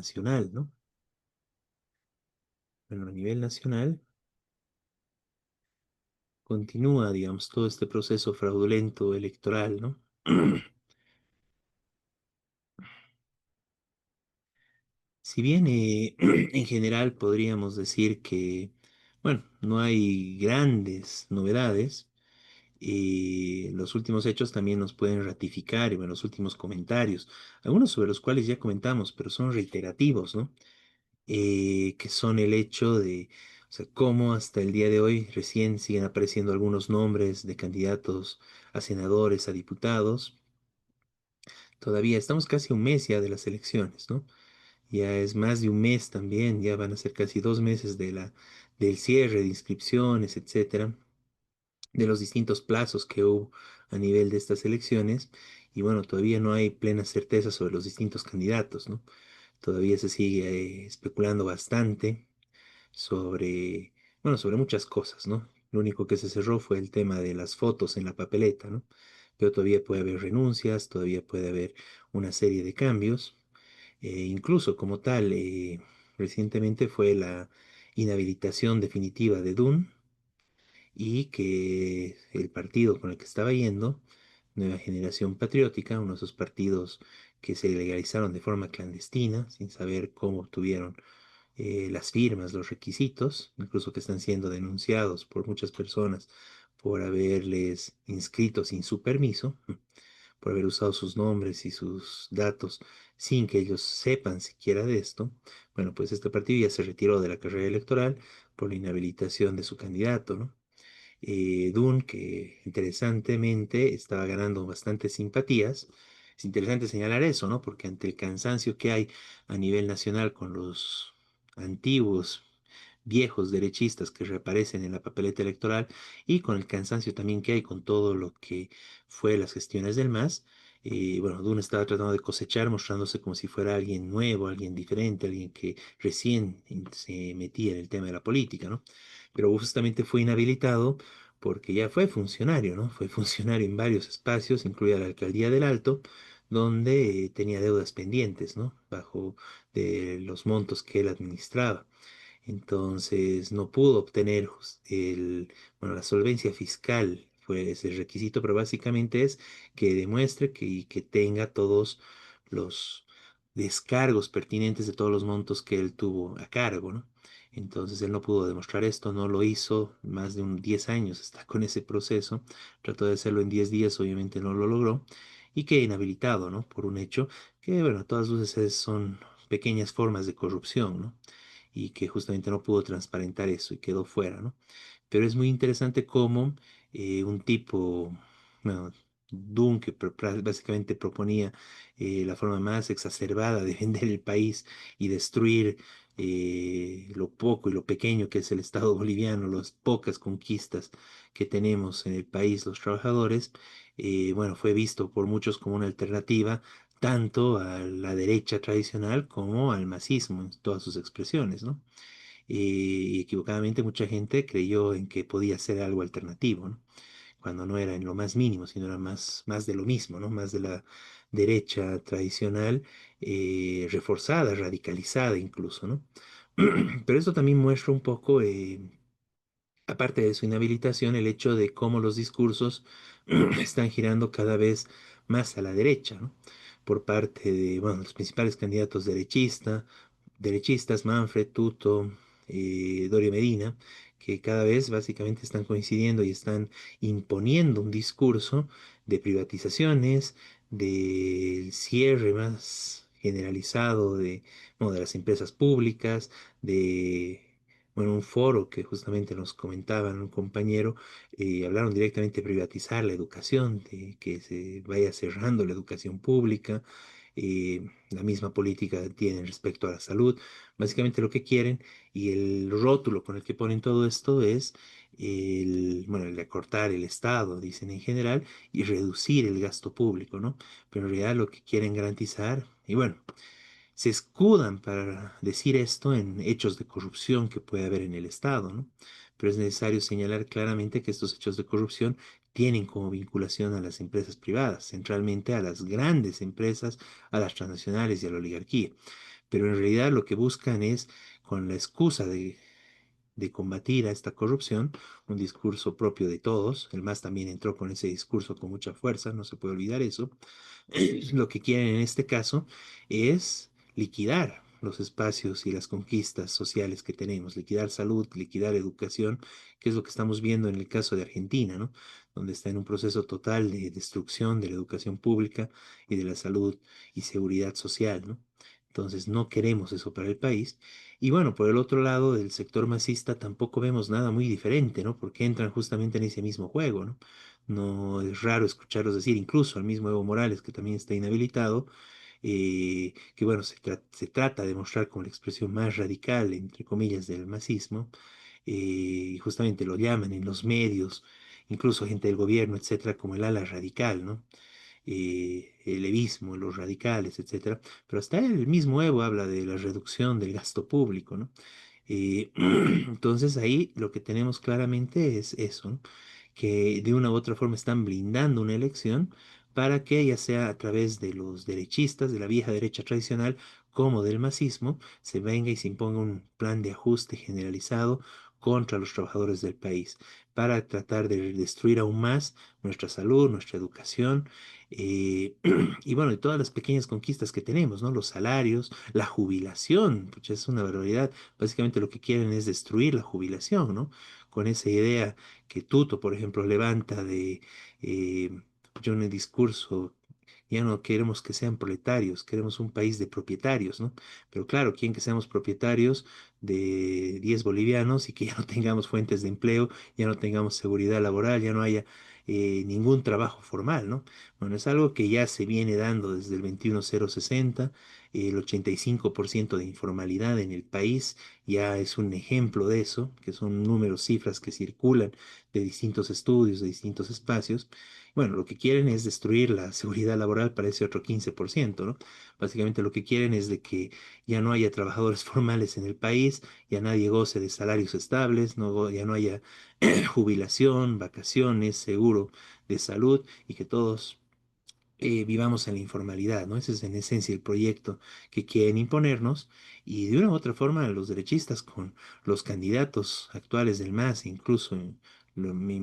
nacional, ¿no? Bueno, a nivel nacional continúa, digamos, todo este proceso fraudulento electoral, ¿no? Si bien en general podríamos decir que, bueno, no hay grandes novedades, los últimos hechos también nos pueden ratificar, y bueno, los últimos comentarios, algunos sobre los cuales ya comentamos, pero son reiterativos, ¿no? Que son el hecho de, o sea, cómo hasta el día de hoy recién siguen apareciendo algunos nombres de candidatos a senadores, a diputados. Todavía estamos casi a un mes ya de las elecciones, ¿no? Ya es más de un mes también, ya van a ser casi 2 meses del cierre de inscripciones, etcétera, de los distintos plazos que hubo a nivel de estas elecciones. Y bueno, todavía no hay plena certeza sobre los distintos candidatos, ¿no? Todavía se sigue especulando bastante sobre, bueno, sobre muchas cosas, ¿no? Lo único que se cerró fue el tema de las fotos en la papeleta, ¿no? Pero todavía puede haber renuncias, todavía puede haber una serie de cambios. Incluso como tal, recientemente fue la inhabilitación definitiva de Dunn y que el partido con el que estaba yendo, Nueva Generación Patriótica, uno de esos partidos que se legalizaron de forma clandestina, sin saber cómo obtuvieron las firmas, los requisitos, incluso que están siendo denunciados por muchas personas por haberles inscrito sin su permiso, por haber usado sus nombres y sus datos sin que ellos sepan siquiera de esto. Bueno, pues este partido ya se retiró de la carrera electoral por la inhabilitación de su candidato, ¿no? Dunn, que interesantemente estaba ganando bastantes simpatías. Es interesante señalar eso, ¿no? Porque ante el cansancio que hay a nivel nacional con los antiguos, viejos derechistas que reaparecen en la papeleta electoral y con el cansancio también que hay con todo lo que fue las gestiones del MAS, bueno, Dunn estaba tratando de cosechar, mostrándose como si fuera alguien nuevo, alguien diferente, alguien que recién se metía en el tema de la política, ¿no? Pero justamente fue inhabilitado porque ya fue funcionario, ¿no? Fue funcionario en varios espacios, incluida la alcaldía del Alto, donde tenía deudas pendientes, ¿no? Bajo de los montos que él administraba. Entonces no pudo obtener bueno, la solvencia fiscal fue ese requisito, pero básicamente es que demuestre que tenga todos los descargos pertinentes de todos los montos que él tuvo a cargo, ¿no? Entonces él no pudo demostrar esto, no lo hizo, más de 10 años está con ese proceso, trató de hacerlo en 10 días, obviamente no lo logró, y queda inhabilitado, ¿no? Por un hecho que, bueno, a todas luces son pequeñas formas de corrupción, ¿no? Y que justamente no pudo transparentar eso y quedó fuera, ¿no? Pero es muy interesante cómo un tipo, bueno, Dunn, que básicamente proponía la forma más exacerbada de vender el país y destruir lo poco y lo pequeño que es el Estado boliviano, las pocas conquistas que tenemos en el país los trabajadores, bueno, fue visto por muchos como una alternativa tanto a la derecha tradicional como al masismo en todas sus expresiones, ¿no? Y equivocadamente mucha gente creyó en que podía ser algo alternativo, ¿no? Cuando no era en lo más mínimo, sino era más de lo mismo, ¿no? Más de la derecha tradicional, reforzada, radicalizada incluso, ¿no? Pero esto también muestra un poco, aparte de su inhabilitación, el hecho de cómo los discursos están girando cada vez más a la derecha, ¿no? Por parte de, bueno, los principales candidatos derechistas, Manfred, Tuto, Doria Medina, que cada vez básicamente están coincidiendo y están imponiendo un discurso de privatizaciones, del cierre más generalizado de, bueno, de las empresas públicas, de bueno, un foro que justamente nos comentaban un compañero, hablaron directamente de privatizar la educación, de que se vaya cerrando la educación pública, la misma política tienen respecto a la salud, básicamente lo que quieren y el rótulo con el que ponen todo esto es bueno, el de acortar el Estado, dicen en general, y reducir el gasto público, ¿no? Pero en realidad lo que quieren garantizar, y bueno, se escudan para decir esto en hechos de corrupción que puede haber en el Estado, ¿no? Pero es necesario señalar claramente que estos hechos de corrupción tienen como vinculación a las empresas privadas, centralmente a las grandes empresas, a las transnacionales y a la oligarquía. pero en realidad lo que buscan es, con la excusa de combatir a esta corrupción, un discurso propio de todos. El MAS también entró con ese discurso con mucha fuerza, no se puede olvidar eso. Lo que quieren en este caso es liquidar los espacios y las conquistas sociales que tenemos, liquidar salud, liquidar educación, que es lo que estamos viendo en el caso de Argentina, ¿no? Donde está en un proceso total de destrucción de la educación pública y de la salud y seguridad social, ¿no? Entonces no queremos eso para el país. Y bueno, por el otro lado, del sector masista tampoco vemos nada muy diferente, ¿no? Porque entran justamente en ese mismo juego, ¿no? No es raro escucharlos decir, incluso al mismo Evo Morales, que también está inhabilitado, que bueno, se trata de mostrar como la expresión más radical, entre comillas, del masismo, y justamente lo llaman en los medios, incluso gente del gobierno, etcétera, como el ala radical, ¿no? El levismo, los radicales, etcétera. Pero hasta el mismo Evo habla de la reducción del gasto público, ¿no? Entonces ahí lo que tenemos claramente es eso, ¿no? Que de una u otra forma están blindando una elección para que ya sea a través de los derechistas, de la vieja derecha tradicional, como del masismo, se venga y se imponga un plan de ajuste generalizado contra los trabajadores del país, para tratar de destruir aún más nuestra salud, nuestra educación, y bueno, y todas las pequeñas conquistas que tenemos, ¿no? Los salarios, la jubilación, pues es una barbaridad. Básicamente lo que quieren es destruir la jubilación, ¿no? Con esa idea que Tuto, por ejemplo, levanta de, yo en el discurso, ya no queremos que sean proletarios, queremos un país de propietarios, ¿no? Pero claro, quieren que seamos propietarios de 10 bolivianos y que ya no tengamos fuentes de empleo, ya no tengamos seguridad laboral, ya no haya ningún trabajo formal, ¿no? Bueno, es algo que ya se viene dando desde el 21060, el 85% de informalidad en el país ya es un ejemplo de eso, que son números, cifras que circulan de distintos estudios, de distintos espacios. Bueno, lo que quieren es destruir la seguridad laboral para ese otro 15%, ¿no? Básicamente lo que quieren es de que ya no haya trabajadores formales en el país, ya nadie goce de salarios estables, ya no haya jubilación, vacaciones, seguro de salud y que todos vivamos en la informalidad, ¿no? Ese es en esencia el proyecto que quieren imponernos y de una u otra forma los derechistas con los candidatos actuales del MAS, incluso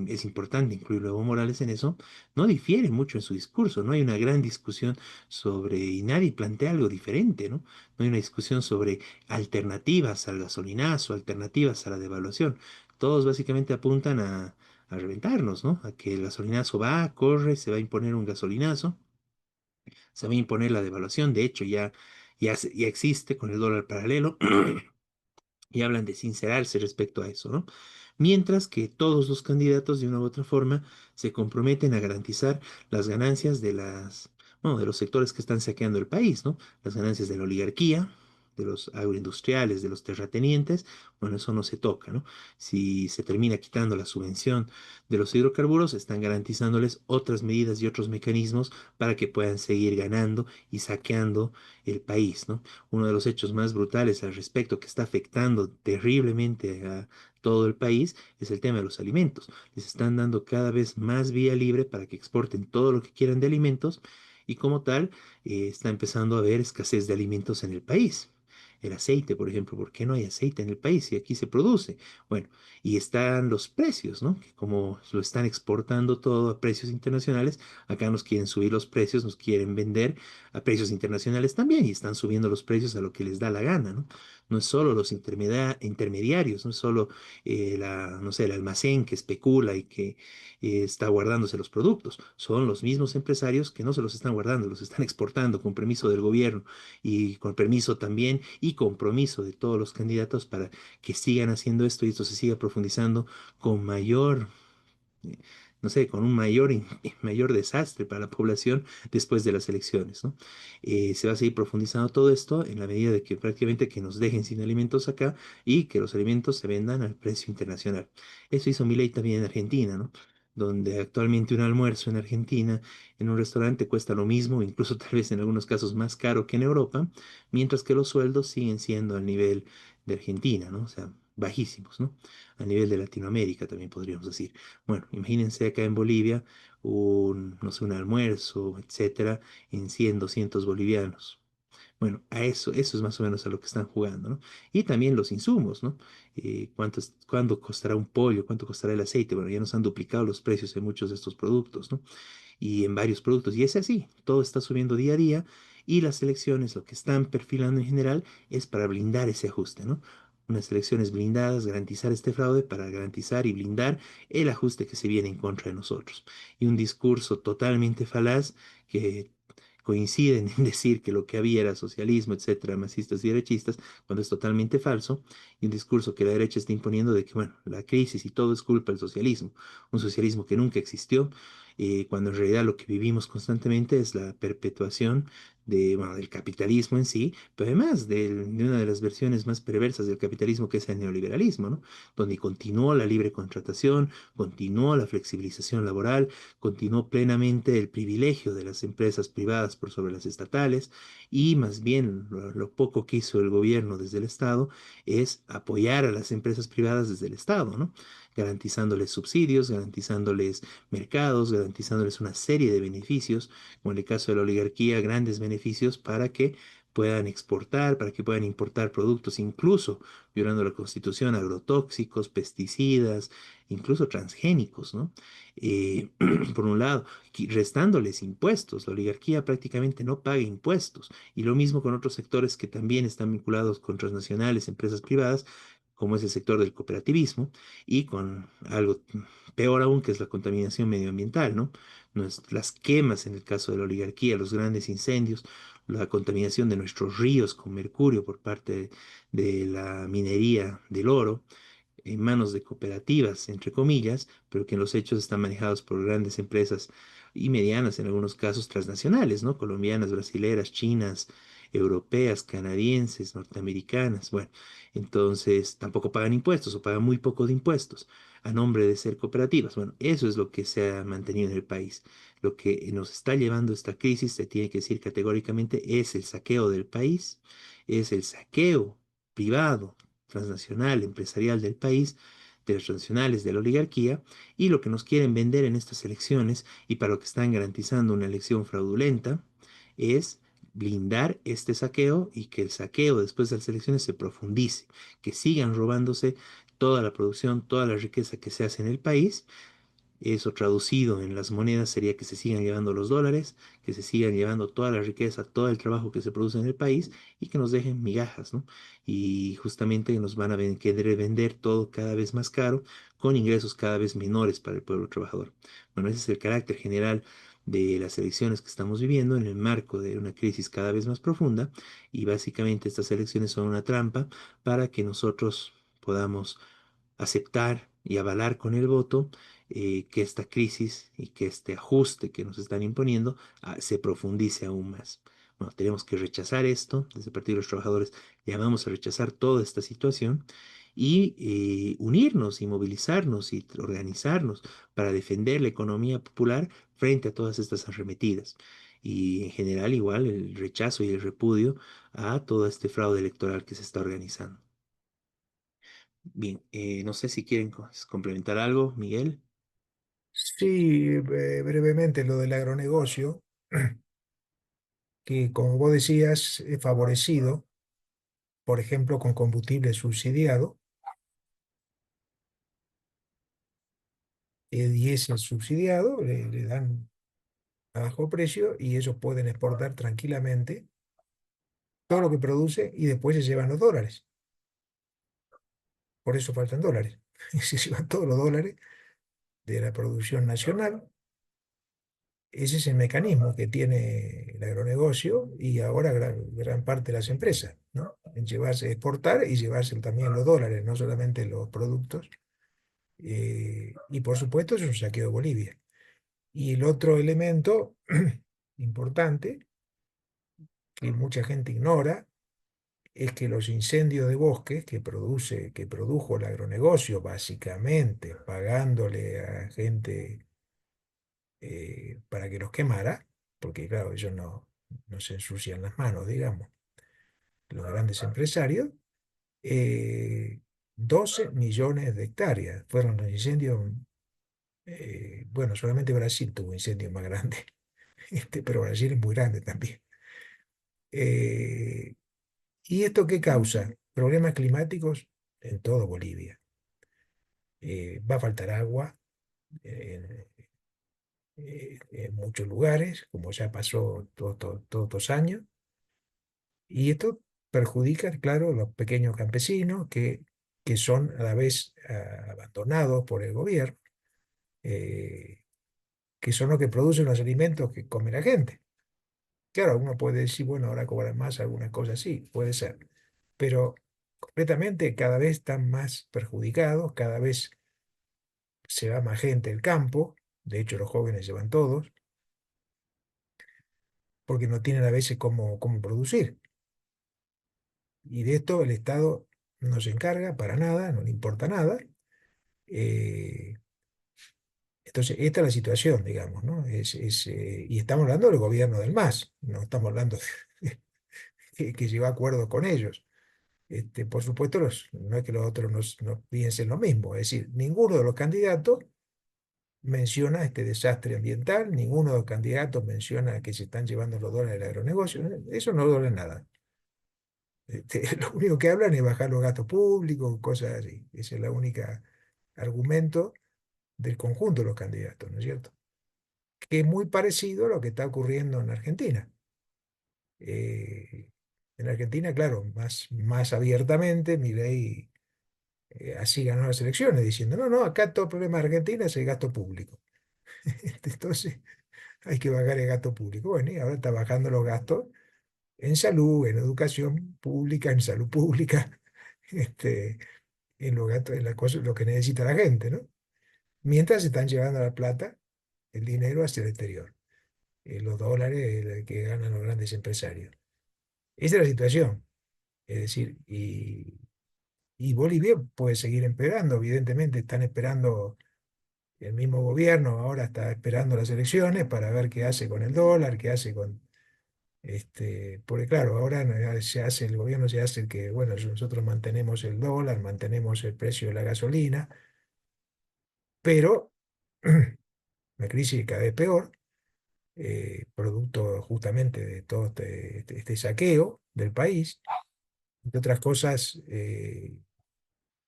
es importante incluir a Evo Morales en eso, no difiere mucho en su discurso, no hay una gran discusión sobre, y nadie plantea algo diferente, ¿no? No hay una discusión sobre alternativas al gasolinazo, alternativas a la devaluación. Todos básicamente apuntan a reventarnos, ¿no? A que el gasolinazo va, corre, se va a imponer un gasolinazo, se va a imponer la devaluación, de hecho ya existe con el dólar paralelo y hablan de sincerarse respecto a eso, ¿no? Mientras que todos los candidatos de una u otra forma se comprometen a garantizar las ganancias bueno, de los sectores que están saqueando el país, ¿no? Las ganancias de la oligarquía, de los agroindustriales, de los terratenientes, bueno, eso no se toca, ¿no? Si se termina quitando la subvención de los hidrocarburos, están garantizándoles otras medidas y otros mecanismos para que puedan seguir ganando y saqueando el país, ¿no? Uno de los hechos más brutales al respecto que está afectando terriblemente a todo el país es el tema de los alimentos. Les están dando cada vez más vía libre para que exporten todo lo que quieran de alimentos y como tal está empezando a haber escasez de alimentos en el país. El aceite, por ejemplo, ¿por qué no hay aceite en el país si aquí se produce? Bueno, y están los precios, ¿no? Que como lo están exportando todo a precios internacionales, acá nos quieren subir los precios, nos quieren vender a precios internacionales también y están subiendo los precios a lo que les da la gana, ¿no? No es solo los intermediarios, no es solo no sé, el almacén que especula y que está guardándose los productos, son los mismos empresarios que no se los están guardando, los están exportando con permiso del gobierno y con permiso también y compromiso de todos los candidatos para que sigan haciendo esto y esto se siga profundizando con mayor no sé, con un mayor desastre para la población después de las elecciones, ¿no? Se va a seguir profundizando todo esto en la medida de que prácticamente que nos dejen sin alimentos acá y que los alimentos se vendan al precio internacional. Eso hizo Milei también en Argentina, ¿no? Donde actualmente un almuerzo en Argentina en un restaurante cuesta lo mismo, incluso tal vez en algunos casos más caro que en Europa, mientras que los sueldos siguen siendo al nivel de Argentina, ¿no? O sea, bajísimos, ¿no? A nivel de Latinoamérica también podríamos decir. Bueno, imagínense acá en Bolivia no sé, un almuerzo, etcétera, en 100, 200 bolivianos. Bueno, eso es más o menos a lo que están jugando, ¿no? Y también los insumos, ¿no? ¿Cuánto costará un pollo? ¿Cuánto costará el aceite? Bueno, ya nos han duplicado los precios en muchos de estos productos, ¿no? Y en varios productos. Y es así, todo está subiendo día a día y las elecciones lo que están perfilando en general es para blindar ese ajuste, ¿no? Unas elecciones blindadas, garantizar este fraude para garantizar y blindar el ajuste que se viene en contra de nosotros. Y un discurso totalmente falaz que coinciden en decir que lo que había era socialismo, etcétera, masistas y derechistas, cuando es totalmente falso, y un discurso que la derecha está imponiendo de que, bueno, la crisis y todo es culpa del socialismo, un socialismo que nunca existió, cuando en realidad lo que vivimos constantemente es la perpetuación de, bueno, del capitalismo en sí, pero además de una de las versiones más perversas del capitalismo que es el neoliberalismo, ¿no? Donde continuó la libre contratación, continuó la flexibilización laboral, continuó plenamente el privilegio de las empresas privadas por sobre las estatales y más bien lo poco que hizo el gobierno desde el Estado es apoyar a las empresas privadas desde el Estado, ¿no? Garantizándoles subsidios, garantizándoles mercados, garantizándoles una serie de beneficios, como en el caso de la oligarquía, grandes beneficios para que puedan exportar, para que puedan importar productos, incluso violando la Constitución, agrotóxicos, pesticidas, incluso transgénicos, ¿no? Eh, por un lado, restándoles impuestos. La oligarquía prácticamente no paga impuestos. Y lo mismo con otros sectores que también están vinculados con transnacionales, empresas privadas, como es el sector del cooperativismo, y con algo peor aún que es la contaminación medioambiental, ¿no? Las quemas en el caso de la oligarquía, los grandes incendios, la contaminación de nuestros ríos con mercurio por parte de la minería del oro en manos de cooperativas, entre comillas, pero que en los hechos están manejados por grandes empresas y medianas, en algunos casos transnacionales, ¿no? Colombianas, brasileras, chinas, europeas, canadienses, norteamericanas. Bueno, entonces tampoco pagan impuestos o pagan muy poco de impuestos a nombre de ser cooperativas. Bueno, eso es lo que se ha mantenido en el país. Lo que nos está llevando a esta crisis, se tiene que decir categóricamente, es el saqueo del país, es el saqueo privado transnacional, empresarial del país, de las transnacionales, de la oligarquía, y lo que nos quieren vender en estas elecciones y para lo que están garantizando una elección fraudulenta es blindar este saqueo y que el saqueo después de las elecciones se profundice, que sigan robándose toda la producción, toda la riqueza que se hace en el país. Eso traducido en las monedas sería que se sigan llevando los dólares, que se sigan llevando toda la riqueza, todo el trabajo que se produce en el país y que nos dejen migajas, ¿no? Y justamente nos van a querer vender todo cada vez más caro, con ingresos cada vez menores para el pueblo trabajador. Bueno, ese es el carácter general de las elecciones que estamos viviendo en el marco de una crisis cada vez más profunda y básicamente estas elecciones son una trampa para que nosotros podamos aceptar y avalar con el voto que esta crisis y que este ajuste que nos están imponiendo se profundice aún más. Bueno, tenemos que rechazar esto. Desde el Partido de los Trabajadores llamamos a rechazar toda esta situación y unirnos y movilizarnos y organizarnos para defender la economía popular frente a todas estas arremetidas. Y en general igual el rechazo y el repudio a todo este fraude electoral que se está organizando. Bien, no sé si quieren complementar algo, Miguel. Sí, brevemente lo del agronegocio, que como vos decías, es favorecido, por ejemplo, con combustible subsidiado, diésel subsidiado, le dan a bajo precio y ellos pueden exportar tranquilamente todo lo que produce y después se llevan los dólares. Por eso faltan dólares. Se llevan todos los dólares de la producción nacional. Ese es el mecanismo que tiene el agronegocio y ahora gran parte de las empresas, ¿no? En llevarse, exportar y llevarse también los dólares, no solamente los productos. Y por supuesto es un saqueo de Bolivia. Y el otro elemento importante que mucha gente ignora es que los incendios de bosques que produjo el agronegocio, básicamente pagándole a gente para que los quemara, porque claro, ellos no se ensucian las manos, digamos, los grandes empresarios, eh, 12 millones de hectáreas fueron los incendios. Bueno, solamente Brasil tuvo incendios más grandes, pero Brasil es muy grande también. Eh, ¿Y esto qué causa? Problemas climáticos en todo Bolivia. Va a faltar agua en, en muchos lugares, como ya pasó todos estos años, y esto perjudica, claro, a los pequeños campesinos que son a la vez abandonados por el gobierno, eh, que son los que producen los alimentos que come la gente. Claro, uno puede decir, bueno, ahora cobran más, algunas cosas sí, puede ser, pero completamente cada vez están más perjudicados, cada vez se va más gente del campo, de hecho los jóvenes se van todos, porque no tienen a veces cómo producir. Y de esto el Estado no se encarga para nada, no le importa nada. eh, entonces, esta es la situación, digamos, ¿no? Y estamos hablando del gobierno del MAS, no estamos hablando de que llegó a acuerdos con ellos. Por supuesto, no es que los otros no piensen lo mismo, es decir, ninguno de los candidatos menciona este desastre ambiental, ninguno de los candidatos menciona que se están llevando los dólares del agronegocio, eso no duele nada. Lo único que hablan es bajar los gastos públicos, cosas así. Ese es el único argumento del conjunto de los candidatos, ¿no es cierto? Que es muy parecido a lo que está ocurriendo en Argentina. Eh, en Argentina, claro, más abiertamente, Milei así ganó las elecciones, diciendo, no, no, acá todo el problema de Argentina es el gasto público. Entonces, hay que bajar el gasto público. Bueno, y ahora está bajando los gastos en salud, en educación pública, en salud pública, este, en los gastos, en las cosas, lo que necesita la gente, ¿no? Mientras se están llevando la plata, el dinero hacia el exterior, los dólares que ganan los grandes empresarios. Esa es la situación. Es decir, y Bolivia puede seguir empeorando, evidentemente están esperando, el mismo gobierno ahora está esperando las elecciones para ver qué hace con el dólar, qué hace con, porque claro, ahora se hace, el gobierno se hace el que, bueno, nosotros mantenemos el dólar, mantenemos el precio de la gasolina, pero la crisis cada vez peor, producto justamente de todo este saqueo del país, entre otras cosas,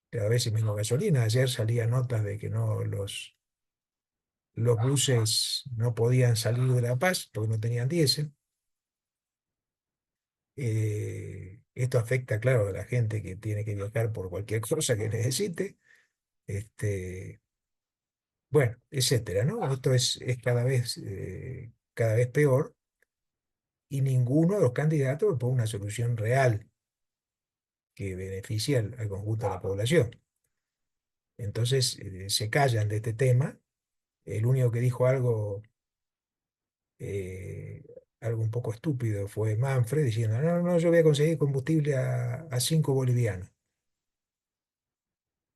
cada vez hay menos gasolina. Ayer salían notas de que no, los buses no podían salir de La Paz porque no tenían diésel. Esto afecta, claro, a la gente que tiene que viajar por cualquier cosa que necesite. Este, bueno, etcétera, ¿no? Esto es cada vez peor y ninguno de los candidatos propone una solución real que beneficie al conjunto de la población. Entonces, se callan de este tema. El único que dijo eh, algo un poco estúpido fue Manfred diciendo, no, no, yo voy a conseguir combustible a 5 bolivianos.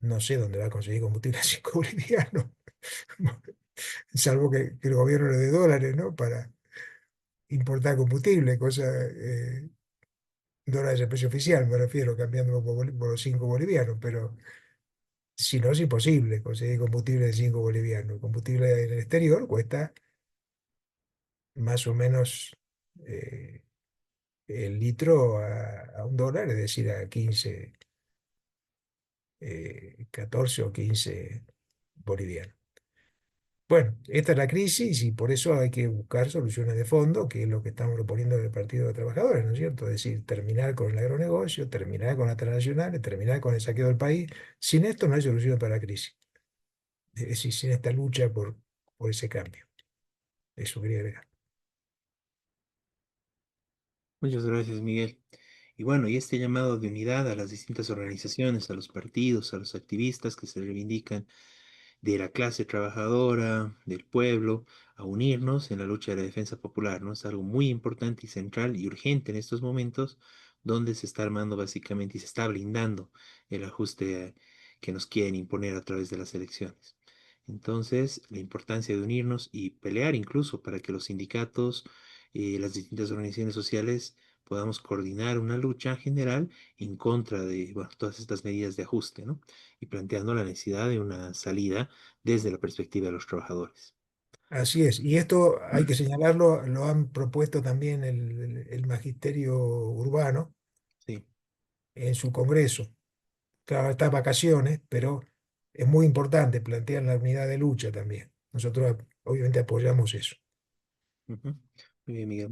No sé dónde va a conseguir combustible a 5 bolivianos, salvo que el gobierno le dé dólares, ¿no? Para importar combustible, dólares de precio oficial, me refiero, cambiándolo por los 5 bolivianos, pero si no es imposible conseguir combustible de 5 bolivianos. El combustible en el exterior cuesta más o menos eh, el litro a un dólar, es decir, a 15 14 o 15 bolivianos. Bueno, esta es la crisis y por eso hay que buscar soluciones de fondo, que es lo que estamos proponiendo en el Partido de Trabajadores, ¿no es cierto? Es decir, terminar con el agronegocio, terminar con las transnacionales, terminar con el saqueo del país. Sin esto no hay solución para la crisis. Es decir, sin esta lucha por ese cambio. Eso quería agregar. Muchas gracias, Miguel. Y bueno, y este llamado de unidad a las distintas organizaciones, a los partidos, a los activistas que se reivindican de la clase trabajadora, del pueblo, a unirnos en la lucha de la defensa popular, ¿no? Es algo muy importante y central y urgente en estos momentos donde se está armando básicamente y se está blindando el ajuste que nos quieren imponer a través de las elecciones. Entonces, la importancia de unirnos y pelear incluso para que los sindicatos, las distintas organizaciones sociales podamos coordinar una lucha general en contra de, bueno, todas estas medidas de ajuste, ¿no? Y planteando la necesidad de una salida desde la perspectiva de los trabajadores. Así es. Y esto hay que señalarlo, lo han propuesto también el magisterio urbano Sí. en su congreso. Claro, estas vacaciones, pero es muy importante, plantear la unidad de lucha también. Nosotros obviamente apoyamos eso. Ujú. Muy bien, Miguel.